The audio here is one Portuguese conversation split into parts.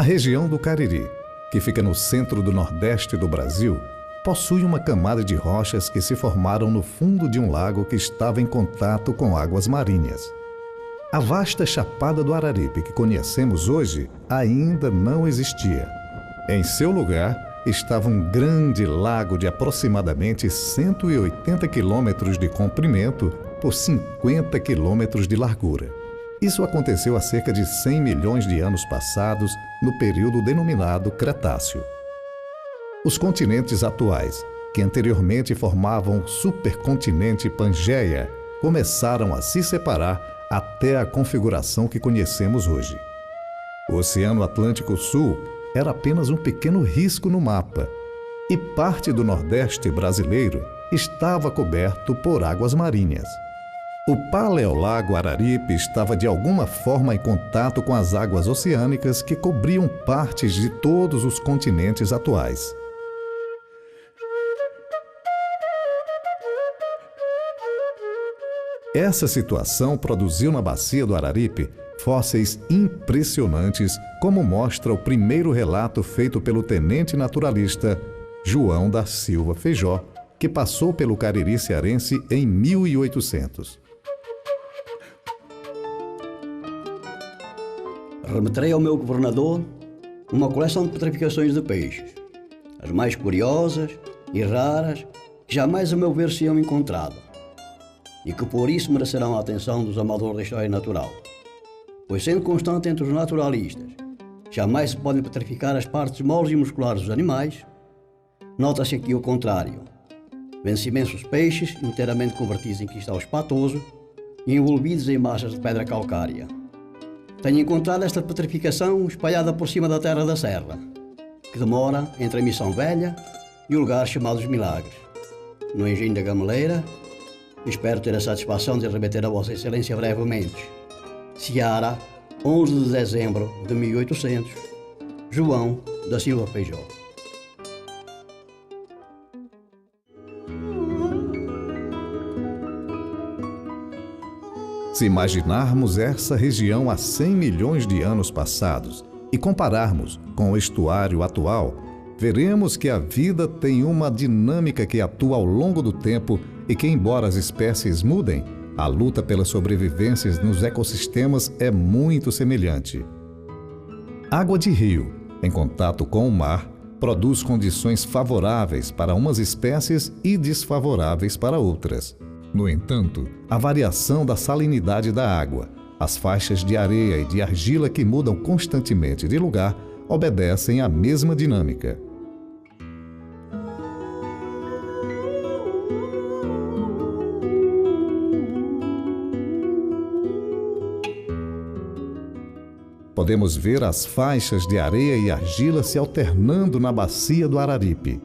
região do Cariri, que fica no centro do Nordeste do Brasil, possui uma camada de rochas que se formaram no fundo de um lago que estava em contato com águas marinhas. A vasta Chapada do Araripe que conhecemos hoje ainda não existia. Em seu lugar estava um grande lago de aproximadamente 180 quilômetros de comprimento por 50 quilômetros de largura. Isso aconteceu há cerca de 100 milhões de anos passados, no período denominado Cretáceo. Os continentes atuais, que anteriormente formavam o supercontinente Pangeia, começaram a se separar até a configuração que conhecemos hoje. O Oceano Atlântico Sul era apenas um pequeno risco no mapa, e parte do Nordeste brasileiro estava coberto por águas marinhas. O Paleolago Araripe estava de alguma forma em contato com as águas oceânicas que cobriam partes de todos os continentes atuais. Essa situação produziu na bacia do Araripe fósseis impressionantes, como mostra o primeiro relato feito pelo tenente naturalista João da Silva Feijó, que passou pelo Cariri cearense em 1800. Remeterei ao meu governador uma coleção de petrificações de peixes, as mais curiosas e raras que jamais a meu ver se iam encontrado, e que por isso merecerão a atenção dos amadores da história natural. Pois, sendo constante entre os naturalistas, jamais se podem petrificar as partes moles e musculares dos animais, nota-se aqui o contrário. Vê-se imensos peixes inteiramente convertidos em cristal espatoso e envolvidos em massas de pedra calcária. Tenho encontrado esta petrificação espalhada por cima da terra da serra, que demora entre a Missão Velha e o lugar chamado dos Milagres, no engenho da Gameleira. Espero ter a satisfação de remeter a Vossa Excelência brevemente. Ceará, 11 de dezembro de 1800, João da Silva Feijó. Se imaginarmos essa região há 100 milhões de anos passados e compararmos com o estuário atual, veremos que a vida tem uma dinâmica que atua ao longo do tempo e que, embora as espécies mudem, a luta pela sobrevivência nos ecossistemas é muito semelhante. Água de rio, em contato com o mar, produz condições favoráveis para umas espécies e desfavoráveis para outras. No entanto, a variação da salinidade da água, as faixas de areia e de argila que mudam constantemente de lugar, obedecem à mesma dinâmica. Podemos ver as faixas de areia e argila se alternando na bacia do Araripe.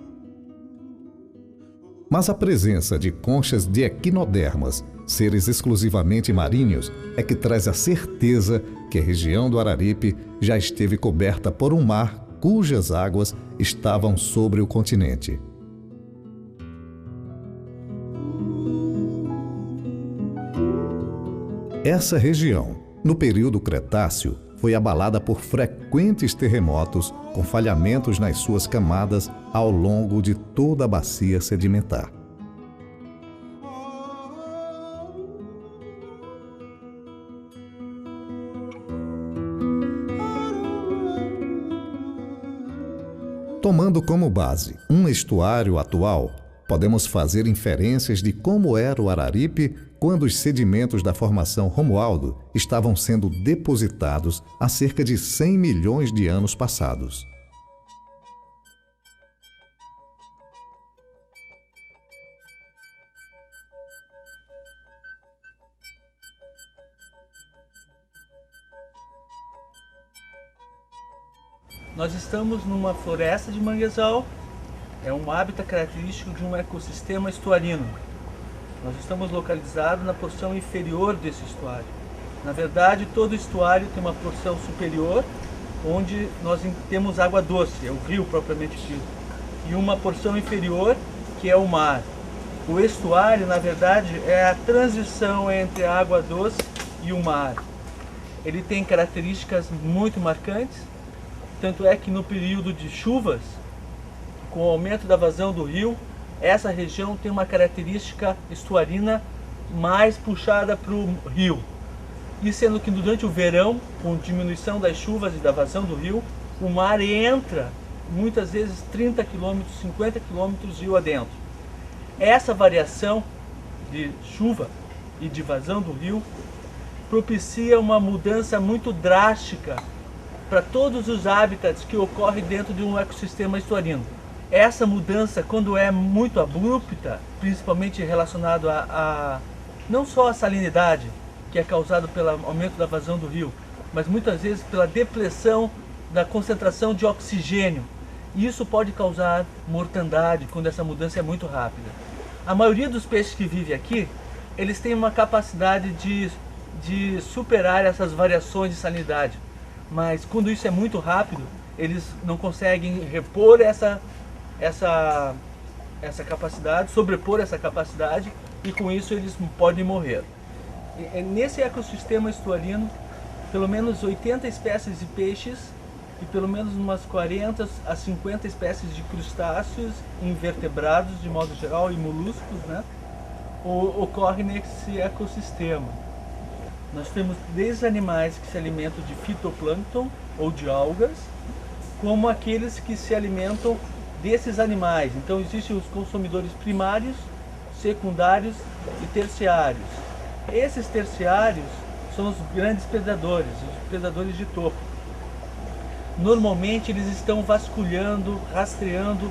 Mas a presença de conchas de equinodermas, seres exclusivamente marinhos, é que traz a certeza que a região do Araripe já esteve coberta por um mar cujas águas estavam sobre o continente. Essa região, no período Cretáceo, foi abalada por frequentes terremotos com falhamentos nas suas camadas ao longo de toda a bacia sedimentar. Tomando como base um estuário atual, podemos fazer inferências de como era o Araripe quando os sedimentos da formação Romualdo estavam sendo depositados há cerca de 100 milhões de anos passados. Nós estamos numa floresta de manguezal, é um hábitat característico de um ecossistema estuarino. Nós estamos localizados na porção inferior desse estuário. Na verdade, todo estuário tem uma porção superior, onde nós temos água doce, é o rio propriamente dito, e uma porção inferior, que é o mar. O estuário, na verdade, é a transição entre a água doce e o mar. Ele tem características muito marcantes. Tanto é que no período de chuvas, com o aumento da vazão do rio, essa região tem uma característica estuarina mais puxada para o rio. E sendo que durante o verão, com diminuição das chuvas e da vazão do rio, o mar entra muitas vezes 30 km, 50 km rio adentro. Essa variação de chuva e de vazão do rio propicia uma mudança muito drástica para todos os hábitats que ocorrem dentro de um ecossistema estuarino. Essa mudança, quando é muito abrupta, principalmente relacionado a não só a salinidade, que é causado pelo aumento da vazão do rio, mas muitas vezes pela depressão da concentração de oxigênio. Isso pode causar mortandade quando essa mudança é muito rápida. A maioria dos peixes que vivem aqui, eles têm uma capacidade de superar essas variações de salinidade, mas quando isso é muito rápido, eles não conseguem repor essa capacidade, sobrepor essa capacidade, e com isso eles podem morrer. Nesse ecossistema estuarino, pelo menos 80 espécies de peixes e pelo menos umas 40 a 50 espécies de crustáceos, invertebrados de modo geral e moluscos, né, ocorrem nesse ecossistema. Nós temos desde animais que se alimentam de fitoplâncton ou de algas, como aqueles que se alimentam desses animais. Então existem os consumidores primários, secundários e terciários. Esses terciários são os grandes predadores, os predadores de topo. Normalmente eles estão vasculhando, rastreando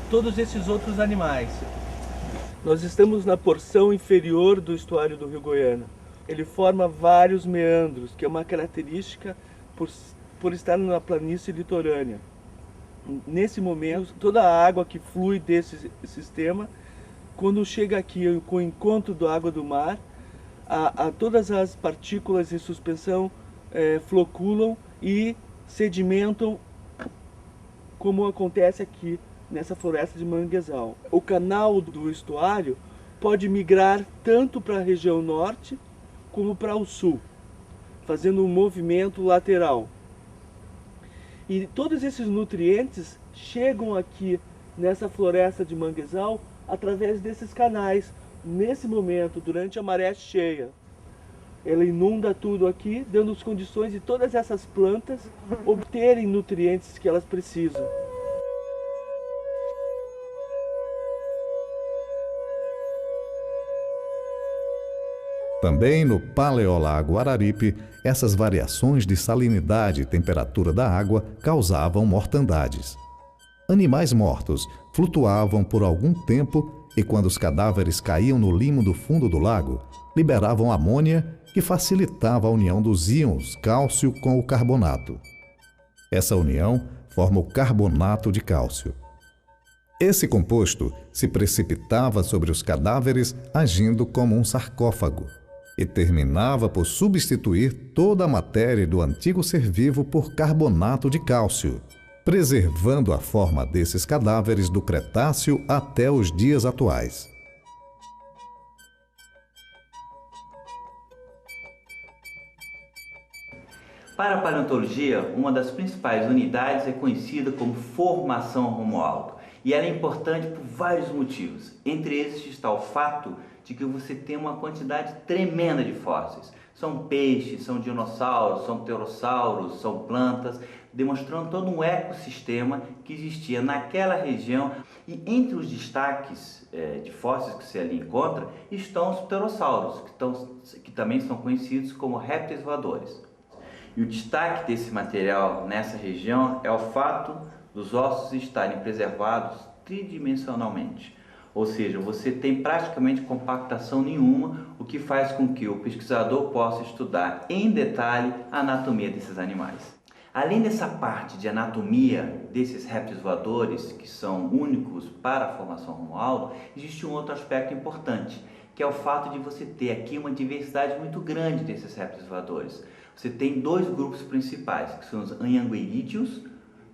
todos esses outros animais. Nós estamos na porção inferior do estuário do Rio Goiânia. Ele forma vários meandros, que é uma característica por estar na planície litorânea. Nesse momento, toda a água que flui desse sistema, quando chega aqui com o encontro da água do mar, todas as partículas em suspensão floculam e sedimentam, como acontece aqui nessa floresta de manguezal. O canal do estuário pode migrar tanto para a região norte como para o sul, fazendo um movimento lateral. E todos esses nutrientes chegam aqui nessa floresta de manguezal através desses canais. Nesse momento, durante a maré cheia, ela inunda tudo aqui, dando as condições de todas essas plantas obterem nutrientes que elas precisam. Também no Paleolago Araripe, essas variações de salinidade e temperatura da água causavam mortandades. Animais mortos flutuavam por algum tempo e, quando os cadáveres caíam no limo do fundo do lago, liberavam amônia, que facilitava a união dos íons cálcio com o carbonato. Essa união forma o carbonato de cálcio. Esse composto se precipitava sobre os cadáveres agindo como um sarcófago e terminava por substituir toda a matéria do antigo ser vivo por carbonato de cálcio, preservando a forma desses cadáveres do Cretáceo até os dias atuais. Para a paleontologia, uma das principais unidades é conhecida como formação Romualdo, e ela é importante por vários motivos. Entre eles está o fato de que você tem uma quantidade tremenda de fósseis. São peixes, são dinossauros, são pterossauros, são plantas, demonstrando todo um ecossistema que existia naquela região. E entre os destaques de fósseis que você ali encontra estão os pterossauros, que também são conhecidos como répteis voadores. E o destaque desse material nessa região é o fato dos ossos estarem preservados tridimensionalmente. Ou seja, você tem praticamente compactação nenhuma, o que faz com que o pesquisador possa estudar em detalhe a anatomia desses animais. Além dessa parte de anatomia desses répteis voadores, que são únicos para a formação Romualdo, existe um outro aspecto importante, que é o fato de você ter aqui uma diversidade muito grande desses répteis voadores. Você tem dois grupos principais, que são os anhanguerídeos,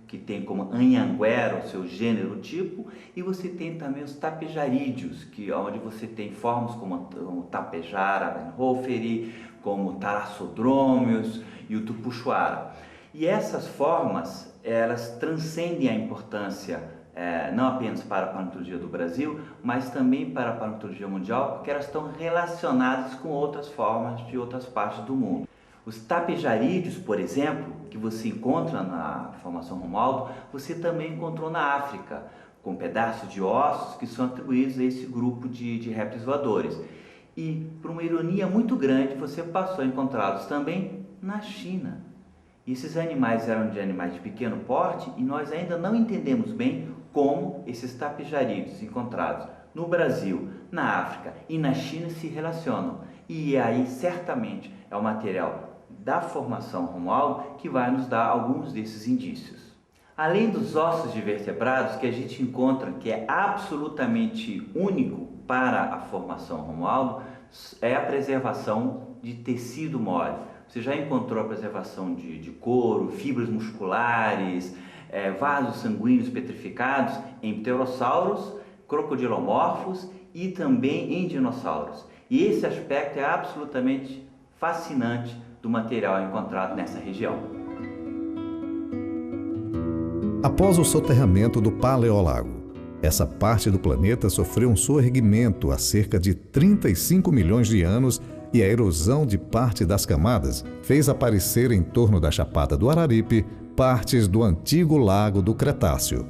que tem como anhanguera o seu gênero tipo, e você tem também os tapejarídeos, onde você tem formas como o tapejara venhoferi, como tarassodrômios e o tupuxuara. E essas formas, elas transcendem a importância não apenas para a paleontologia do Brasil, mas também para a paleontologia mundial, porque elas estão relacionadas com outras formas de outras partes do mundo. Os tapejarídeos, por exemplo, que você encontra na Formação Romualdo, você também encontrou na África, com pedaços de ossos que são atribuídos a esse grupo de répteis voadores. E, por uma ironia muito grande, você passou a encontrá-los também na China. E esses animais eram de animais de pequeno porte e nós ainda não entendemos bem como esses tapejarídeos encontrados no Brasil, na África e na China se relacionam. E aí, certamente, é o material da Formação Romualdo que vai nos dar alguns desses indícios. Além dos ossos de vertebrados que a gente encontra, que é absolutamente único para a Formação Romualdo, é a preservação de tecido mole. Você já encontrou a preservação de couro, fibras musculares, vasos sanguíneos petrificados em pterossauros, crocodilomorfos e também em dinossauros. E esse aspecto é absolutamente fascinante do material encontrado nessa região. Após o soterramento do Paleolago, essa parte do planeta sofreu um soerguimento há cerca de 35 milhões de anos e a erosão de parte das camadas fez aparecer em torno da Chapada do Araripe partes do antigo lago do Cretáceo.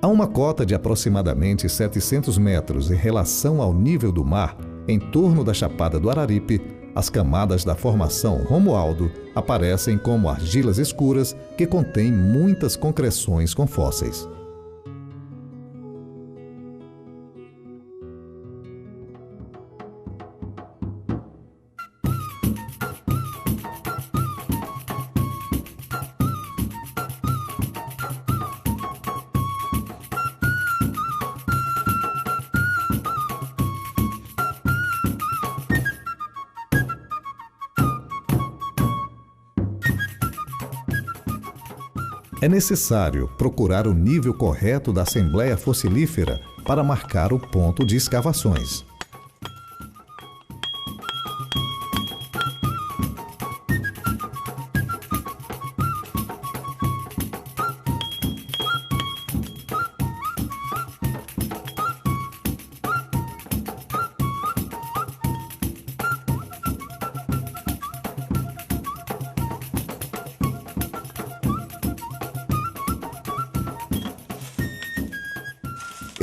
A uma cota de aproximadamente 700 metros em relação ao nível do mar, em torno da Chapada do Araripe, as camadas da Formação Romualdo aparecem como argilas escuras que contêm muitas concreções com fósseis. É necessário procurar o nível correto da assembleia fossilífera para marcar o ponto de escavações.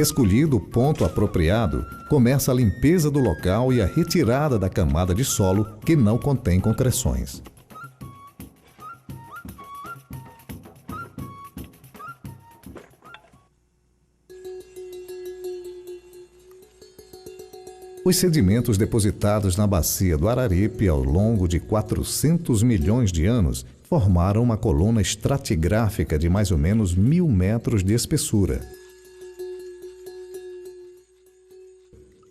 Escolhido o ponto apropriado, começa a limpeza do local e a retirada da camada de solo que não contém concreções. Os sedimentos depositados na bacia do Araripe ao longo de 400 milhões de anos formaram uma coluna estratigráfica de mais ou menos 1000 metros de espessura.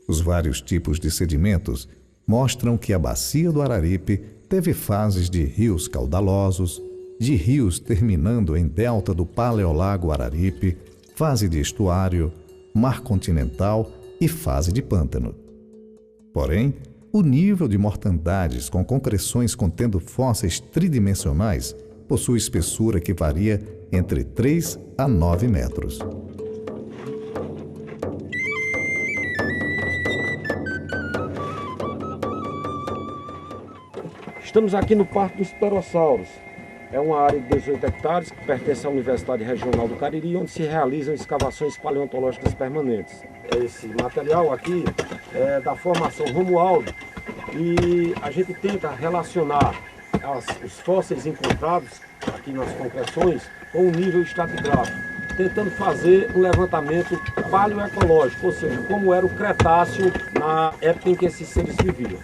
Os vários tipos de sedimentos mostram que a bacia do Araripe teve fases de rios caudalosos, de rios terminando em delta do Paleolago Araripe, fase de estuário, mar continental e fase de pântano. Porém, o nível de mortandades com concreções contendo fósseis tridimensionais possui espessura que varia entre 3 a 9 metros. Estamos aqui no Parque dos Pterossauros. É uma área de 18 hectares que pertence à Universidade Regional do Cariri, onde se realizam escavações paleontológicas permanentes. Esse material aqui é da Formação Romualdo e a gente tenta relacionar os fósseis encontrados aqui nas concreções com o nível estratigráfico, tentando fazer um levantamento paleoecológico, ou seja, como era o Cretáceo na época em que esses seres viviam.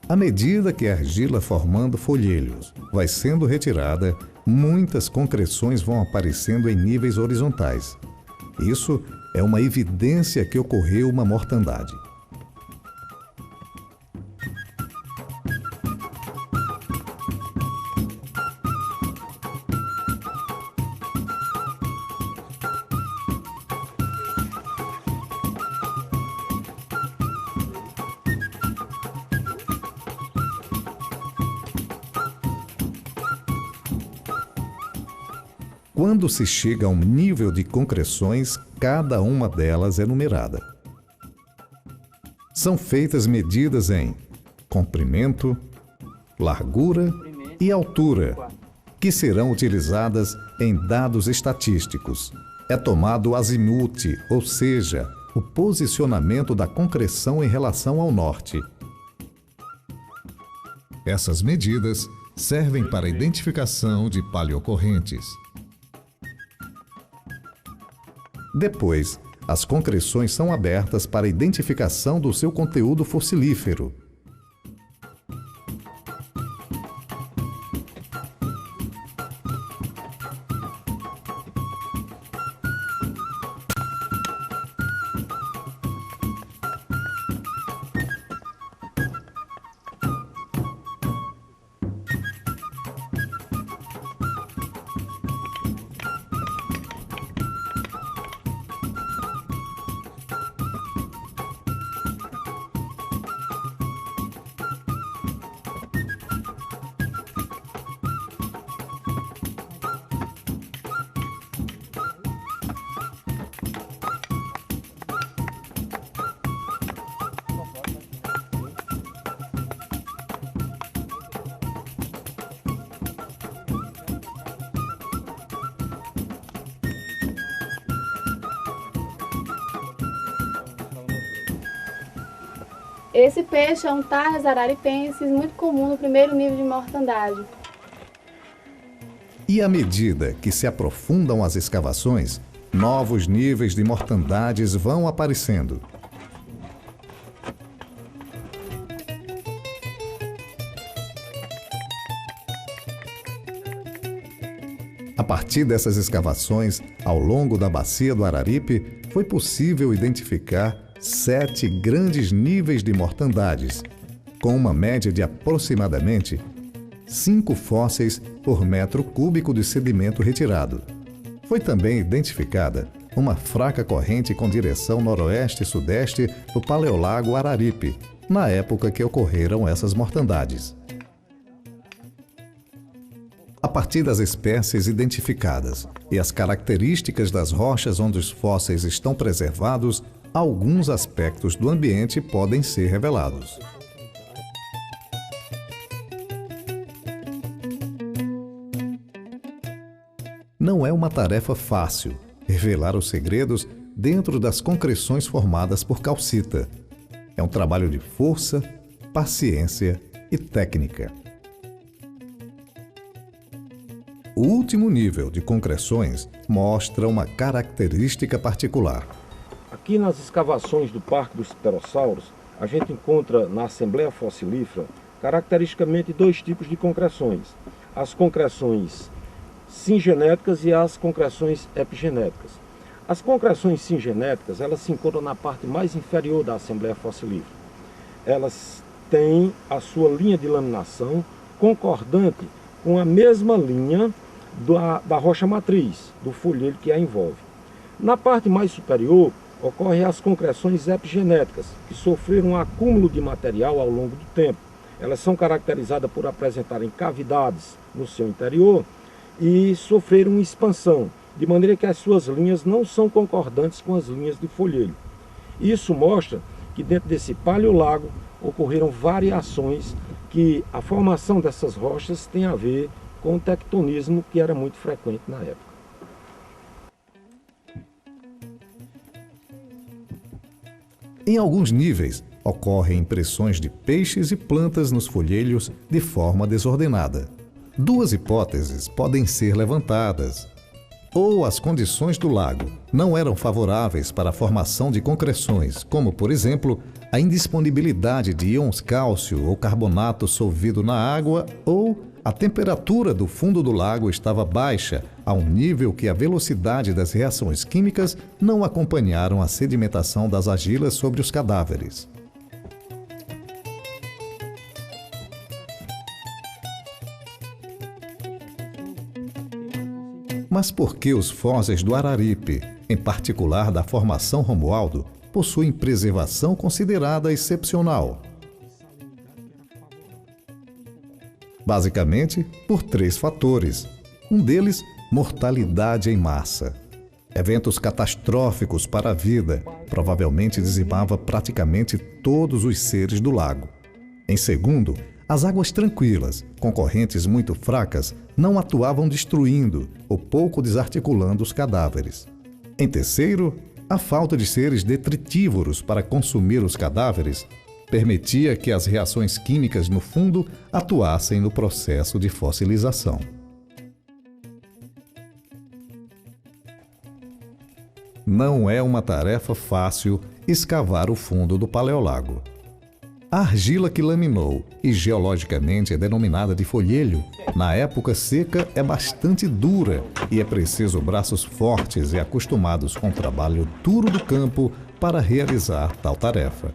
À medida que a argila formando folhelhos vai sendo retirada, muitas concreções vão aparecendo em níveis horizontais. Isso é uma evidência que ocorreu uma mortandade. Quando se chega a um nível de concreções, cada uma delas é numerada. São feitas medidas em comprimento, largura e altura, que serão utilizadas em dados estatísticos. É tomado o azimute, ou seja, o posicionamento da concreção em relação ao norte. Essas medidas servem para a identificação de paleocorrentes. Depois, as concreções são abertas para a identificação do seu conteúdo fossilífero. Esse peixe é um Tarras araripensis muito comum no primeiro nível de mortandade. E à medida que se aprofundam as escavações, novos níveis de mortandades vão aparecendo. A partir dessas escavações, ao longo da bacia do Araripe, foi possível identificar 7 grandes níveis de mortandades, com uma média de aproximadamente 5 fósseis por metro cúbico de sedimento retirado. Foi também identificada uma fraca corrente com direção noroeste-sudeste do Paleolago Araripe, na época que ocorreram essas mortandades. A partir das espécies identificadas e as características das rochas onde os fósseis estão preservados, alguns aspectos do ambiente podem ser revelados. Não é uma tarefa fácil revelar os segredos dentro das concreções formadas por calcita. É um trabalho de força, paciência e técnica. O último nível de concreções mostra uma característica particular. Aqui nas escavações do Parque dos Pterossauros, a gente encontra na Assembleia Fossilífera caracteristicamente 2 tipos de concreções. As concreções singenéticas e as concreções epigenéticas. As concreções singenéticas, elas se encontram na parte mais inferior da Assembleia Fossilífera. Elas têm a sua linha de laminação concordante com a mesma linha da rocha matriz, do folhedo que a envolve. Na parte mais superior, ocorrem as concreções epigenéticas, que sofreram um acúmulo de material ao longo do tempo. Elas são caracterizadas por apresentarem cavidades no seu interior e sofreram uma expansão, de maneira que as suas linhas não são concordantes com as linhas do folhedo. Isso mostra que dentro desse paleolago ocorreram variações, que a formação dessas rochas tem a ver com o tectonismo que era muito frequente na época. Em alguns níveis, ocorrem impressões de peixes e plantas nos folhelhos de forma desordenada. 2 hipóteses podem ser levantadas. Ou as condições do lago não eram favoráveis para a formação de concreções, como, por exemplo, a indisponibilidade de íons cálcio ou carbonato solvido na água, ou a temperatura do fundo do lago estava baixa, a um nível que a velocidade das reações químicas não acompanharam a sedimentação das argilas sobre os cadáveres. Mas por que os fósseis do Araripe, em particular da Formação Romualdo, possuem preservação considerada excepcional? Basicamente, por 3 fatores. Um deles, mortalidade em massa. Eventos catastróficos para a vida, provavelmente dizimava praticamente todos os seres do lago. Em segundo, as águas tranquilas, com correntes muito fracas, não atuavam destruindo ou pouco desarticulando os cadáveres. Em terceiro, a falta de seres detritívoros para consumir os cadáveres permitia que as reações químicas no fundo atuassem no processo de fossilização. Não é uma tarefa fácil escavar o fundo do paleolago. A argila que laminou e geologicamente é denominada de folhelho, na época seca é bastante dura e é preciso braços fortes e acostumados com o trabalho duro do campo para realizar tal tarefa.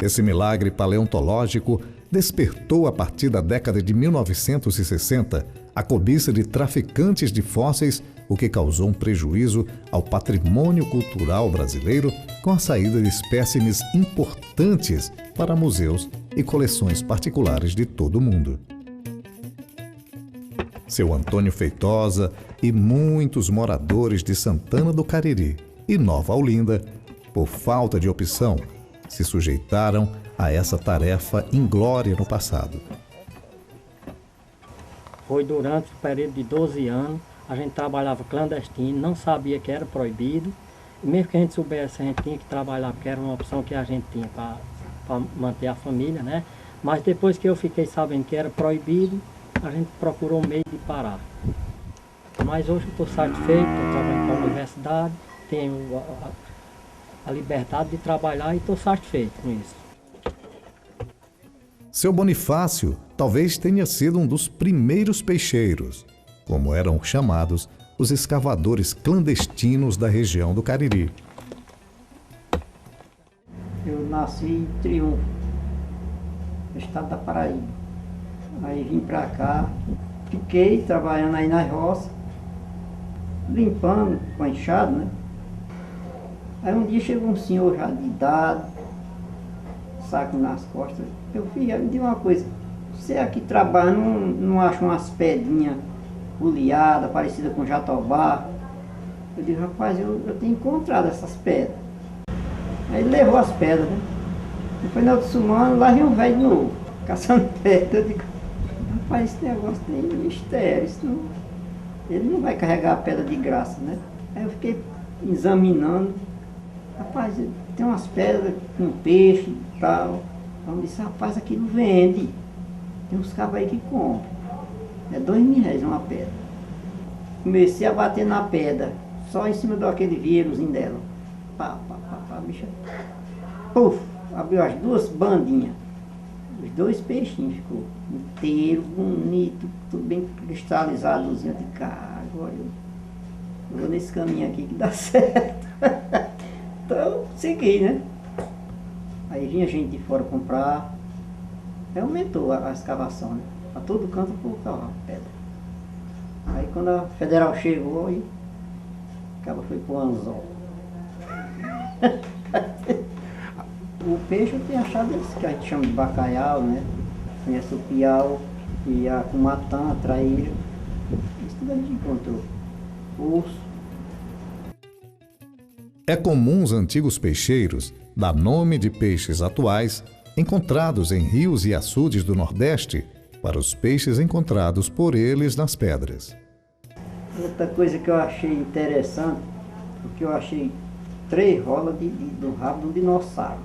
Esse milagre paleontológico despertou a partir da década de 1960 a cobiça de traficantes de fósseis, o que causou um prejuízo ao patrimônio cultural brasileiro com a saída de espécimes importantes para museus e coleções particulares de todo o mundo. Seu Antônio Feitosa e muitos moradores de Santana do Cariri e Nova Olinda, por falta de opção, se sujeitaram a essa tarefa inglória no passado. Foi durante o período de 12 anos, a gente trabalhava clandestino, não sabia que era proibido. E mesmo que a gente soubesse, a gente tinha que trabalhar, porque era uma opção que a gente tinha para manter a família, né? Mas depois que eu fiquei sabendo que era proibido, a gente procurou um meio de parar. Mas hoje eu estou satisfeito, estou trabalhando com a universidade, tenho a liberdade de trabalhar e estou satisfeito com isso. Seu Bonifácio talvez tenha sido um dos primeiros peixeiros, como eram chamados os escavadores clandestinos da região do Cariri. Eu nasci em Triunfo, no estado da Paraíba. Aí vim pra cá, fiquei trabalhando aí na roça, limpando com a enxada, né? Aí um dia chegou um senhor já de idade, saco nas costas. Eu filho, me diga uma coisa, você aqui trabalha, não acha umas pedrinhas oleadas, parecidas com jatobá? Eu digo, rapaz, eu tenho encontrado essas pedras. Aí ele levou as pedras, né? Depois na outra semana, lá vinha um velho de novo, caçando pedra. Eu digo, rapaz, esse negócio tem mistério, ele não vai carregar a pedra de graça, né? Aí eu fiquei examinando. Rapaz, tem umas pedras com peixe e tal. Eu disse, rapaz, aquilo vende. Tem uns cabos aí que compram. É R$2.000 uma pedra. Comecei a bater na pedra, só em cima daquele vírusinho dela. Pá, bicha. Puf, abriu as 2 bandinhas. Os 2 peixinhos ficou inteiro, bonito, tudo bem cristalizadozinho. Eu digo, agora eu vou nesse caminho aqui que dá certo. Então, segui, né? Aí vinha gente de fora comprar. Aí aumentou a escavação, né? A todo canto colocava pedra. Aí quando a federal chegou, aí acaba foi pro anzol. O peixe eu tenho achado esse que a gente chama de bacalhau, né? Conhece o piau e a cumatã, a traíra. Isso tudo a gente encontrou. Urso. É comum os antigos peixeiros dar nome de peixes atuais encontrados em rios e açudes do Nordeste para os peixes encontrados por eles nas pedras. Outra coisa que eu achei interessante, porque eu achei 3 rolas do rabo de um dinossauro.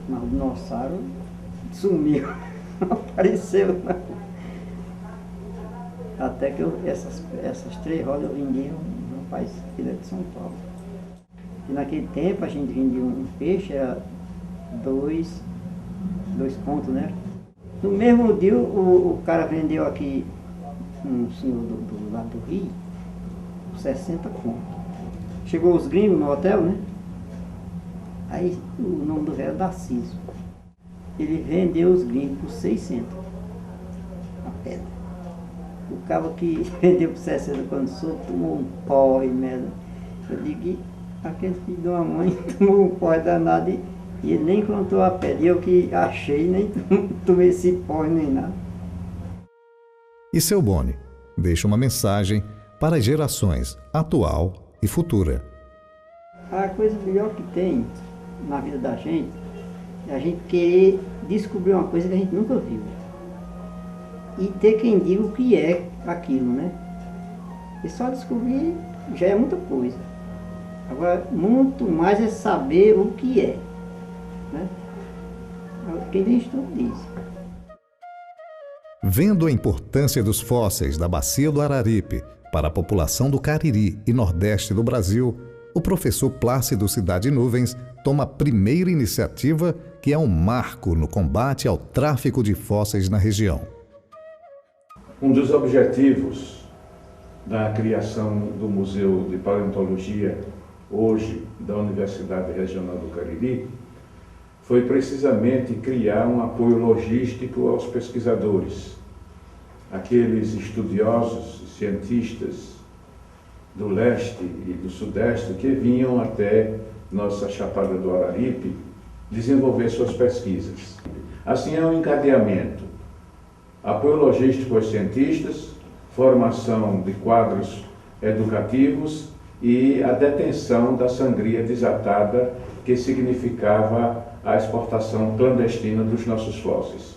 Mas o dinossauro sumiu, não apareceu não. Até que essas 3 rolas eu vendi um rapaz filho de São Paulo. E naquele tempo a gente vendia um peixe, era 2 contos, né? No mesmo dia, o cara vendeu aqui, um senhor do lado do Rio, 60 conto. Chegou os gringos no hotel, né? Aí o nome do velho é Darciso. Ele vendeu os gringos por 600 a pedra. O cabo que vendeu por 60 quando soube, tomou um porre, merda. Eu digo, aquele filho de uma mãe tomou um porre danado e ele nem encontrou a pedra. Eu que achei, nem tomei esse porre nem nada. E seu Boni deixa uma mensagem para as gerações atual e futura. A coisa melhor que tem na vida da gente é a gente querer descobrir uma coisa que a gente nunca viu. E ter quem diga o que é aquilo, né? E só descobrir já é muita coisa. Agora, muito mais é saber o que é, né? Quem tem estudo diz. Vendo a importância dos fósseis da Bacia do Araripe para a população do Cariri e Nordeste do Brasil, o professor Plácido Cidade Nuvens toma a primeira iniciativa, que é um marco no combate ao tráfico de fósseis na região. Um dos objetivos da criação do Museu de Paleontologia, hoje, da Universidade Regional do Cariri, foi precisamente criar um apoio logístico aos pesquisadores, aqueles estudiosos e cientistas do leste e do sudeste que vinham até nossa Chapada do Araripe desenvolver suas pesquisas. Assim é um encadeamento: apoio logístico aos cientistas, formação de quadros educativos e a detenção da sangria desatada que significava a exportação clandestina dos nossos fósseis.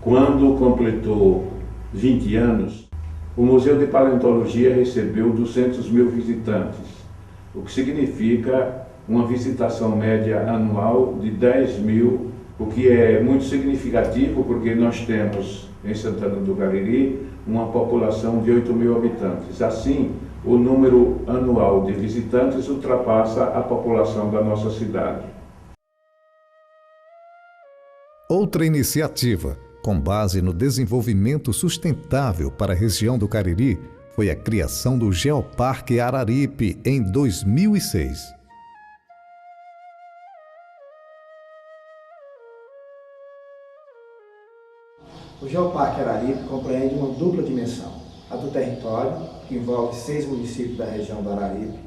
Quando completou 20 anos, o Museu de Paleontologia recebeu 200 mil visitantes, o que significa uma visitação média anual de 10 mil, o que é muito significativo porque nós temos em Santana do Cariri uma população de 8 mil habitantes. Assim, o número anual de visitantes ultrapassa a população da nossa cidade. Outra iniciativa, com base no desenvolvimento sustentável para a região do Cariri, foi a criação do Geoparque Araripe em 2006. O Geoparque Araripe compreende uma dupla dimensão: a do território, que envolve 6 municípios da região do Araripe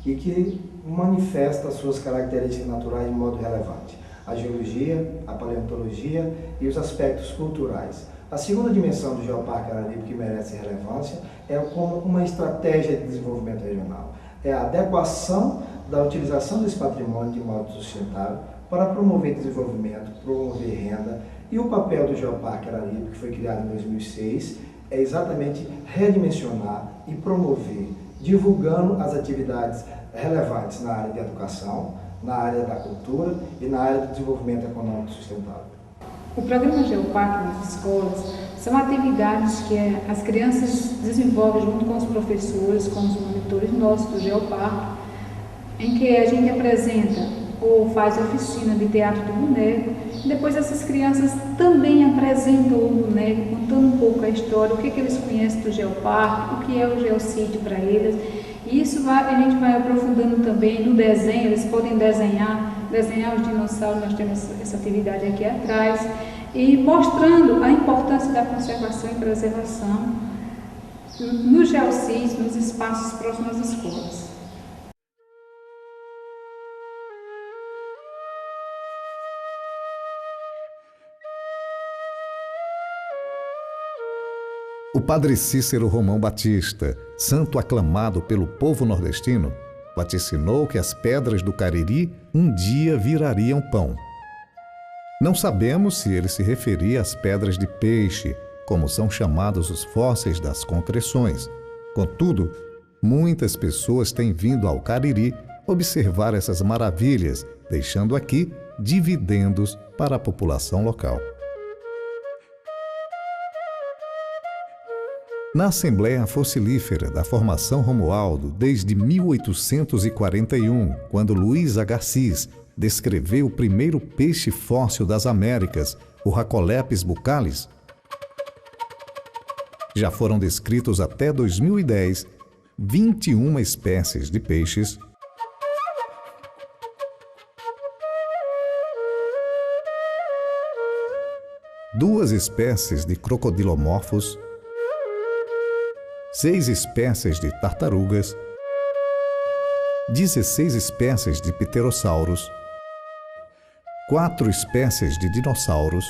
e que manifesta suas características naturais de modo relevante: a geologia, a paleontologia e os aspectos culturais. A segunda dimensão do Geoparque Araripe, que merece relevância, é como uma estratégia de desenvolvimento regional. É a adequação da utilização desse patrimônio de modo sustentável para promover desenvolvimento, promover renda. E o papel do Geoparque Araripe, que foi criado em 2006, é exatamente redimensionar e promover, divulgando as atividades relevantes na área de educação, na área da cultura e na área do desenvolvimento econômico sustentável. O programa Geoparque nas escolas são atividades que as crianças desenvolvem junto com os professores, com os monitores nossos do Geoparque, em que a gente apresenta ou faz oficina de teatro do boneco. Depois essas crianças também apresentam o boneco, contando um pouco a história, o que eles conhecem do Geoparque, o que é o geossítio para eles. E isso a gente vai aprofundando também no desenho. Eles podem desenhar os dinossauros. Nós temos essa atividade aqui atrás, e mostrando a importância da conservação e preservação no geossítio, nos espaços próximos às escolas. O padre Cícero Romão Batista, santo aclamado pelo povo nordestino, vaticinou que as pedras do Cariri um dia virariam pão. Não sabemos se ele se referia às pedras de peixe, como são chamados os fósseis das concreções. Contudo, muitas pessoas têm vindo ao Cariri observar essas maravilhas, deixando aqui dividendos para a população local. Na Assembleia Fossilífera da Formação Romualdo, desde 1841, quando Luiz Agassiz descreveu o primeiro peixe fóssil das Américas, o Rhacolepis buccalis, já foram descritos até 2010 21 espécies de peixes, 2 espécies de crocodilomorfos, 6 espécies de tartarugas, 16 espécies de pterossauros, 4 espécies de dinossauros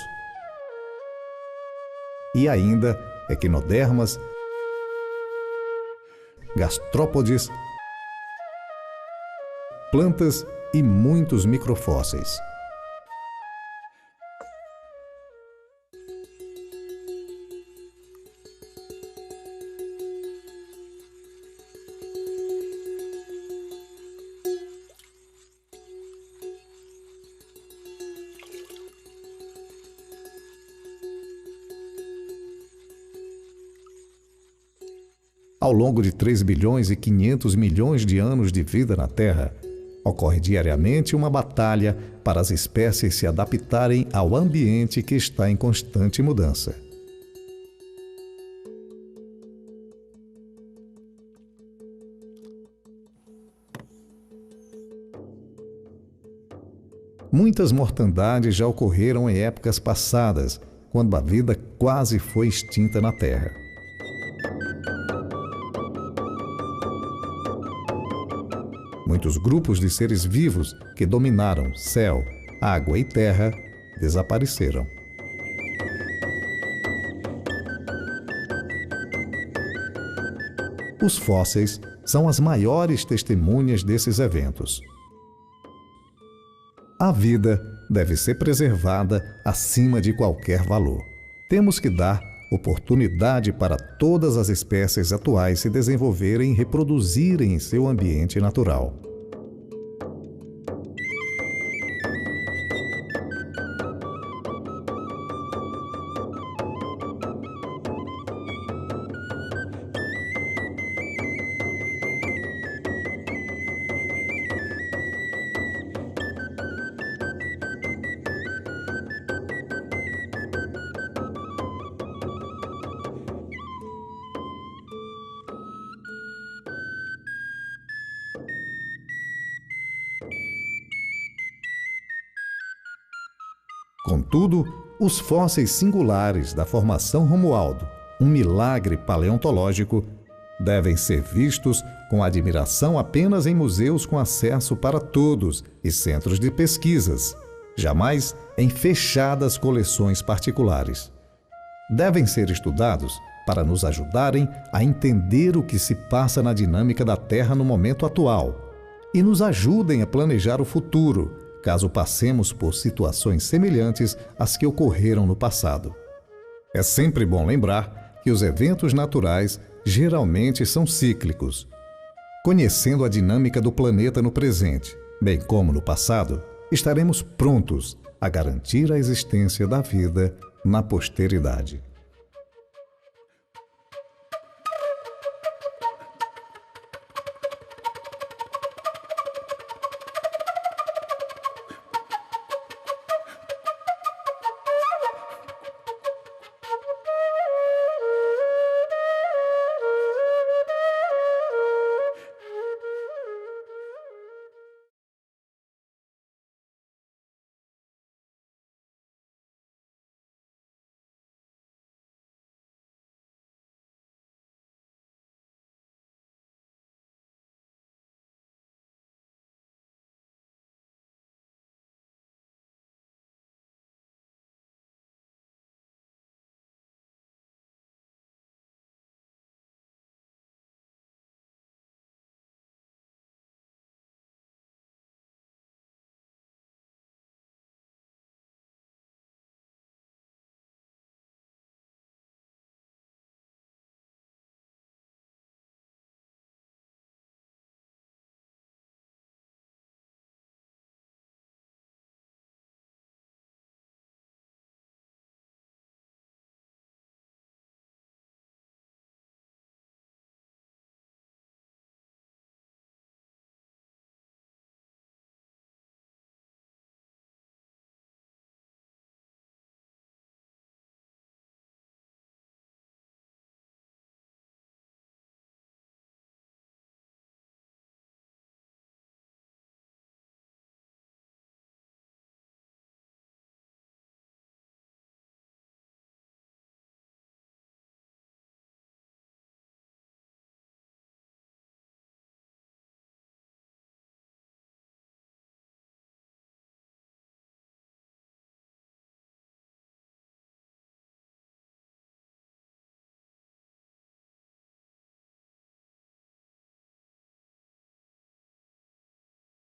e ainda equinodermas, gastrópodes, plantas e muitos microfósseis. Ao longo de 3 bilhões e 500 milhões de anos de vida na Terra, ocorre diariamente uma batalha para as espécies se adaptarem ao ambiente que está em constante mudança. Muitas mortandades já ocorreram em épocas passadas, quando a vida quase foi extinta na Terra. Muitos grupos de seres vivos que dominaram céu, água e terra desapareceram. Os fósseis são as maiores testemunhas desses eventos. A vida deve ser preservada acima de qualquer valor. Temos que dar oportunidade para todas as espécies atuais se desenvolverem e reproduzirem em seu ambiente natural. Contudo, os fósseis singulares da formação Romualdo, um milagre paleontológico, devem ser vistos com admiração apenas em museus com acesso para todos e centros de pesquisas, jamais em fechadas coleções particulares. Devem ser estudados para nos ajudarem a entender o que se passa na dinâmica da Terra no momento atual e nos ajudem a planejar o futuro, caso passemos por situações semelhantes às que ocorreram no passado. É sempre bom lembrar que os eventos naturais geralmente são cíclicos. Conhecendo a dinâmica do planeta no presente, bem como no passado, estaremos prontos a garantir a existência da vida na posteridade.